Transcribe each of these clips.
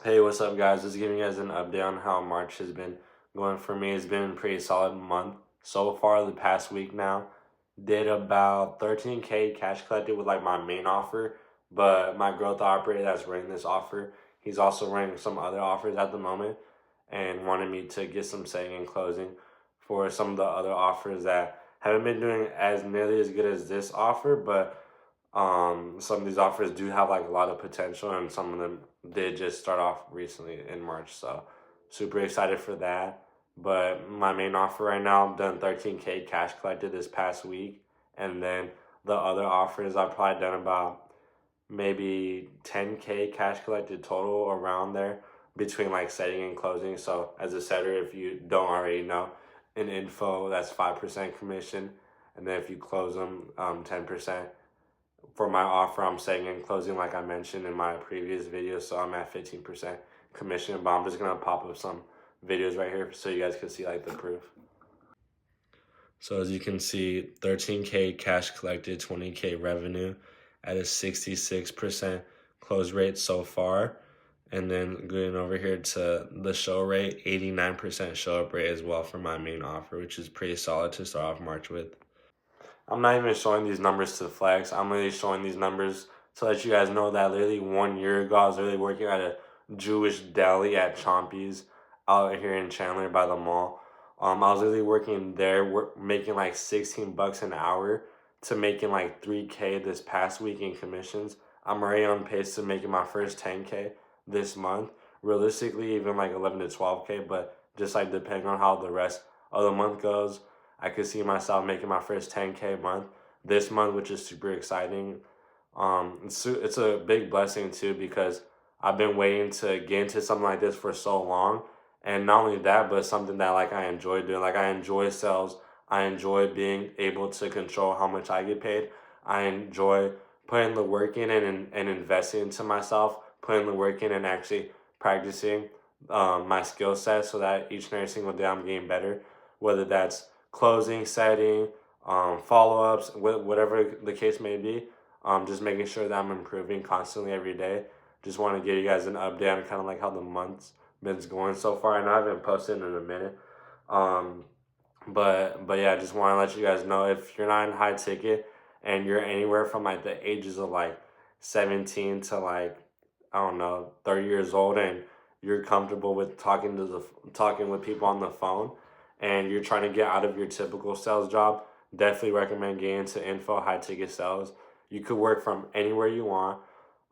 Hey, what's up, guys? Just giving you guys an update on how March has been going for me. It's been a pretty solid month so far. The past week now, did about 13K cash collected with like my main offer, but my growth operator that's running this offer, he's also running some other offers at the moment, and wanted me to get some setting and closing for some of the other offers that haven't been doing as nearly as good as this offer, but some of these offers do have like a lot of potential, and some of them did just start off recently in March. So super excited for that. But my main offer right now, I've done 13K cash collected this past week, and then the other offers I've probably done about maybe 10K cash collected total around there between like setting and closing. So as a setter, if you don't already know, in info that's 5% commission, and then if you close them, 10%. For my offer, I'm setting and closing like I mentioned in my previous video, so I'm at 15% commission. But I'm just gonna pop up some videos right here so you guys can see like the proof. So as you can see, 13K cash collected, 20K revenue at a 66% close rate so far. And then going over here to the show rate, 89% show up rate as well for my main offer, which is pretty solid to start off March with. I'm not even showing these numbers to flex. I'm really showing these numbers to let you guys know that literally 1 year ago, I was really working at a Jewish deli at Chompy's out here in Chandler by the mall. I was really working there, making like 16 bucks an hour to making like 3K this past week in commissions. I'm already on pace to making my first 10K this month. Realistically, even like 11 to 12K, but just like depending on how the rest of the month goes, I could see myself making my first 10K month this month, which is super exciting. It's a big blessing too, because I've been waiting to get into something like this for so long, and not only that, but something that like I enjoy doing. Like I enjoy sales. I enjoy being able to control how much I get paid. I enjoy putting the work in and investing into myself, putting the work in and actually practicing my skill set so that each and every single day I'm getting better, whether that's closing, setting, follow ups, whatever the case may be. Just making sure that I'm improving constantly every day. Just want to give you guys an update on kind of like how the month's been going so far. I know I haven't posted in a minute, um, but yeah, I just want to let you guys know, if you're not in high ticket and you're anywhere from like the ages of like 17 to like, I don't know, 30 years old, and you're comfortable with talking with people on the phone, and you're trying to get out of your typical sales job, definitely recommend getting into info high ticket sales. You could work from anywhere you want.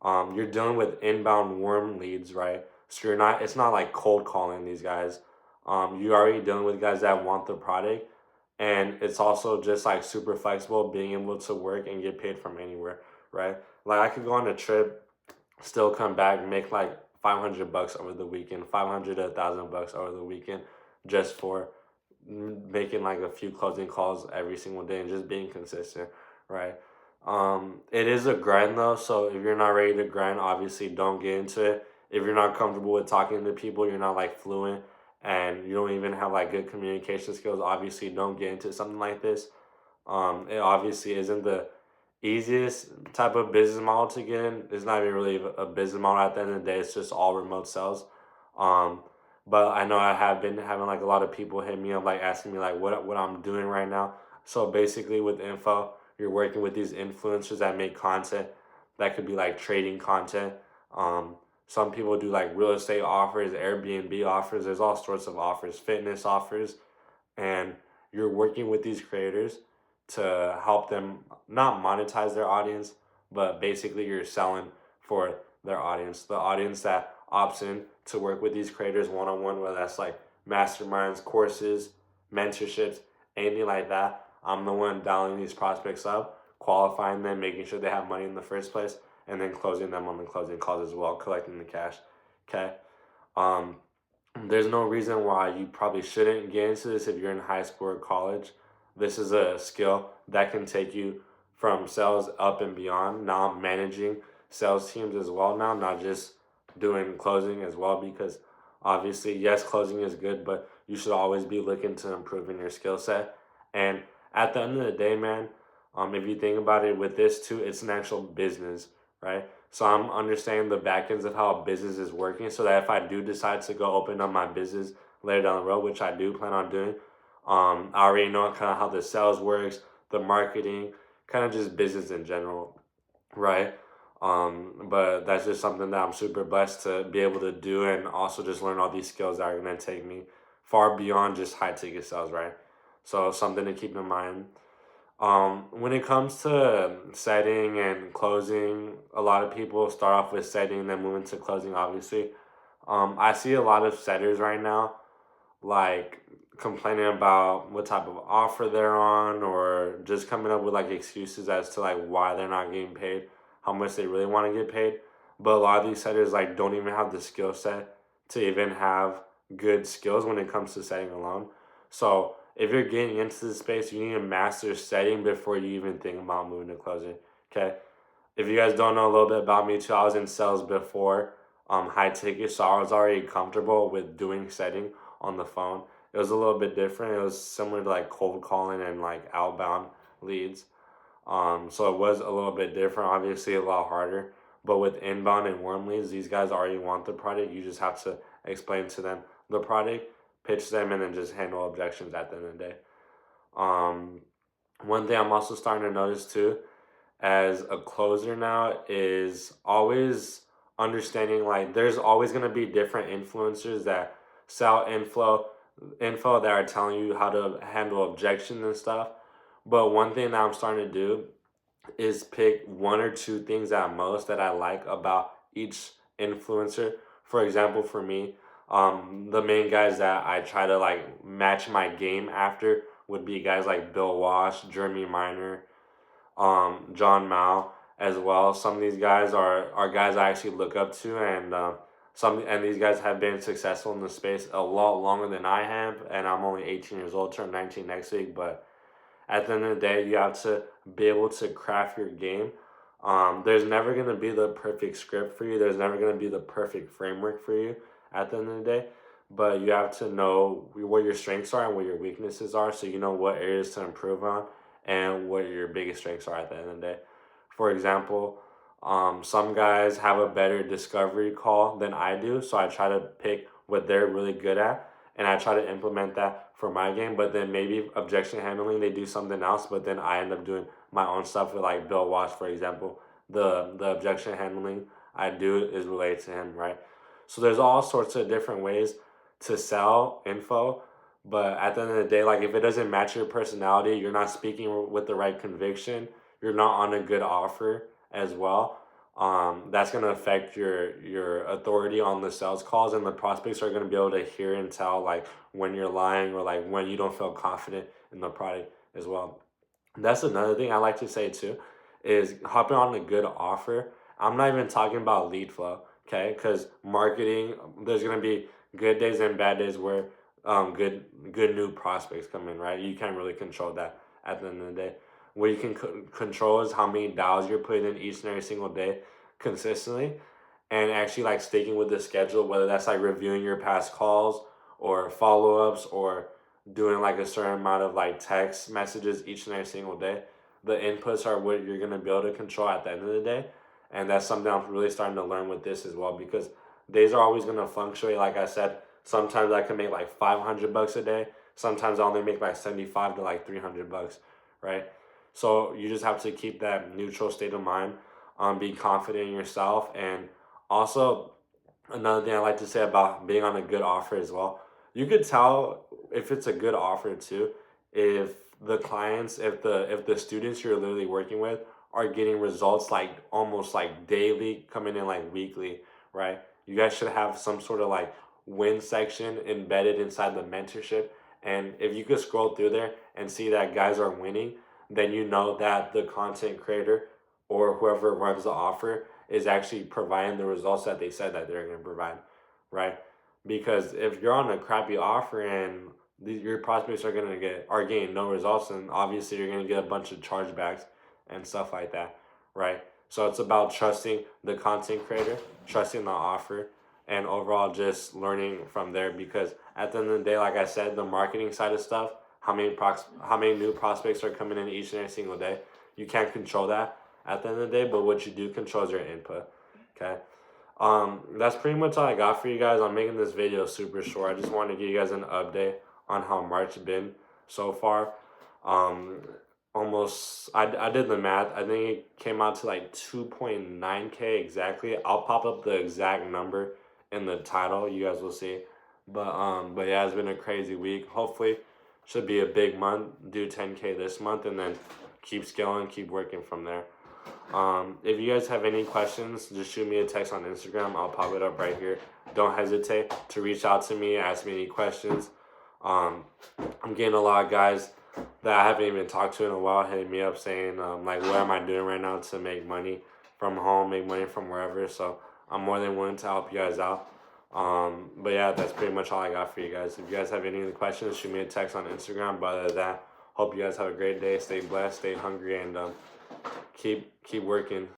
You're dealing with inbound warm leads, right? So it's not like cold calling these guys. You're already dealing with guys that want the product, and it's also just like super flexible, being able to work and get paid from anywhere, right? Like I could go on a trip, still come back and make like 500 bucks over the weekend, 500 to 1,000 bucks over the weekend, just for making like a few closing calls every single day and just being consistent, right? It is a grind though, so if you're not ready to grind, obviously don't get into it. If you're not comfortable with talking to people, you're not like fluent, and you don't even have like good communication skills, obviously don't get into something like this. It obviously isn't the easiest type of business model to get in. It's not even really a business model at the end of the day. It's just all remote sales. Um, but I know I have been having like a lot of people hit me up, like asking me like what I'm doing right now. So basically with info, you're working with these influencers that make content that could be like trading content. Some people do like real estate offers, Airbnb offers. There's all sorts of offers, fitness offers, and you're working with these creators to help them not monetize their audience, but basically you're selling for their audience, the audience that opts in to work with these creators one on one, whether that's like masterminds, courses, mentorships, anything like that. I'm the one dialing these prospects up, qualifying them, making sure they have money in the first place, and then closing them on the closing calls as well, collecting the cash. Okay. Um, there's no reason why you probably shouldn't get into this if you're in high school or college. This is a skill that can take you from sales up and beyond. Now I'm managing sales teams as well now, not just doing closing as well, because obviously, yes, closing is good, but you should always be looking to improve in your skill set. And at the end of the day, man, if you think about it with this too, it's an actual business, right? So I'm understanding the back ends of how a business is working, so that if I do decide to go open up my business later down the road, which I do plan on doing, I already know kind of how the sales works, the marketing, kind of just business in general, right? But that's just something that I'm super blessed to be able to do, and also just learn all these skills that are going to take me far beyond just high ticket sales, right? So something to keep in mind. When it comes to setting and closing, a lot of people start off with setting and then move into closing, obviously. I see a lot of setters right now, like complaining about what type of offer they're on, or just coming up with like excuses as to like why they're not getting paid, how much they really want to get paid. But a lot of these setters like don't even have the skill set to even have good skills when it comes to setting alone. So if you're getting into the space, you need to master setting before you even think about moving to closing. Okay. If you guys don't know a little bit about me too, I was in sales before high ticket, so I was already comfortable with doing setting on the phone. It was a little bit different. It was similar to like cold calling and like outbound leads. So it was a little bit different, obviously a lot harder. But with inbound and warm leads, these guys already want the product. You just have to explain to them the product, pitch them, and then just handle objections at the end of the day. Um, One thing I'm also starting to notice too, as a closer now, is always understanding like there's always going to be different influencers that sell info that are telling you how to handle objections and stuff. But one thing that I'm starting to do is pick one or two things at most that I like about each influencer. For example, for me, the main guys that I try to like match my game after would be guys like Bill Wash, Jeremy Miner, John Mao as well. Some of these guys are guys I actually look up to, and these guys have been successful in the space a lot longer than I have, and I'm only 18 years old, turn 19 next week. But at the end of the day, you have to be able to craft your game. There's never going to be the perfect script for you. There's never going to be the perfect framework for you at the end of the day. But you have to know what your strengths are and what your weaknesses are, so you know what areas to improve on and what your biggest strengths are at the end of the day. For example, some guys have a better discovery call than I do, so I try to pick what they're really good at, and I try to implement that for my game. But then maybe objection handling, they do something else, but then I end up doing my own stuff with like Bill Wash, for example. The objection handling I do is related to him, right? So there's all sorts of different ways to sell info, but at the end of the day, like if it doesn't match your personality, you're not speaking with the right conviction, you're not on a good offer as well. That's gonna affect your authority on the sales calls, and the prospects are gonna be able to hear and tell like when you're lying, or like when you don't feel confident in the product as well. That's another thing I like to say too, is hopping on a good offer. I'm not even talking about lead flow, okay? Because marketing, there's gonna be good days and bad days where good new prospects come in, right? You can't really control that at the end of the day. What you can control is how many dials you're putting in each and every single day consistently, and actually like sticking with the schedule, whether that's like reviewing your past calls or follow-ups, or doing like a certain amount of like text messages each and every single day. The inputs are what you're going to be able to control at the end of the day. And that's something I'm really starting to learn with this as well, because days are always going to fluctuate. Like I said, sometimes I can make like $500 a day. Sometimes I only make like 75 to like $300, right? So you just have to keep that neutral state of mind, be confident in yourself. And also, another thing I like to say about being on a good offer as well, you could tell if it's a good offer too, if the clients, if the students you're literally working with are getting results like almost like daily, coming in like weekly, right? You guys should have some sort of like win section embedded inside the mentorship. And if you could scroll through there and see that guys are winning, then you know that the content creator or whoever runs the offer is actually providing the results that they said that they're going to provide, right? Because if you're on a crappy offer and your prospects are getting no results, then obviously you're going to get a bunch of chargebacks and stuff like that, right? So it's about trusting the content creator, trusting the offer, and overall just learning from there. Because at the end of the day, like I said, the marketing side of stuff, how many new prospects are coming in each and every single day, you can't control that at the end of the day. But what you do control is your input. Okay. That's pretty much all I got for you guys. I'm making this video super short. I just wanted to give you guys an update on how March has been so far. Um, I did the math. I think it came out to like 2.9K exactly. I'll pop up the exact number in the title. You guys will see. But yeah, it's been a crazy week. Hopefully, should be a big month. Do 10K this month, and then keep scaling, keep working from there. If you guys have any questions, just shoot me a text on Instagram. I'll pop it up right here. Don't hesitate to reach out to me, ask me any questions. I'm getting a lot of guys that I haven't even talked to in a while hitting me up saying, like, what am I doing right now to make money from home, make money from wherever. So I'm more than willing to help you guys out. But yeah, that's pretty much all I got for you guys. If you guys have any other questions, shoot me a text on Instagram. But other than that, hope you guys have a great day. Stay blessed, stay hungry, and keep working.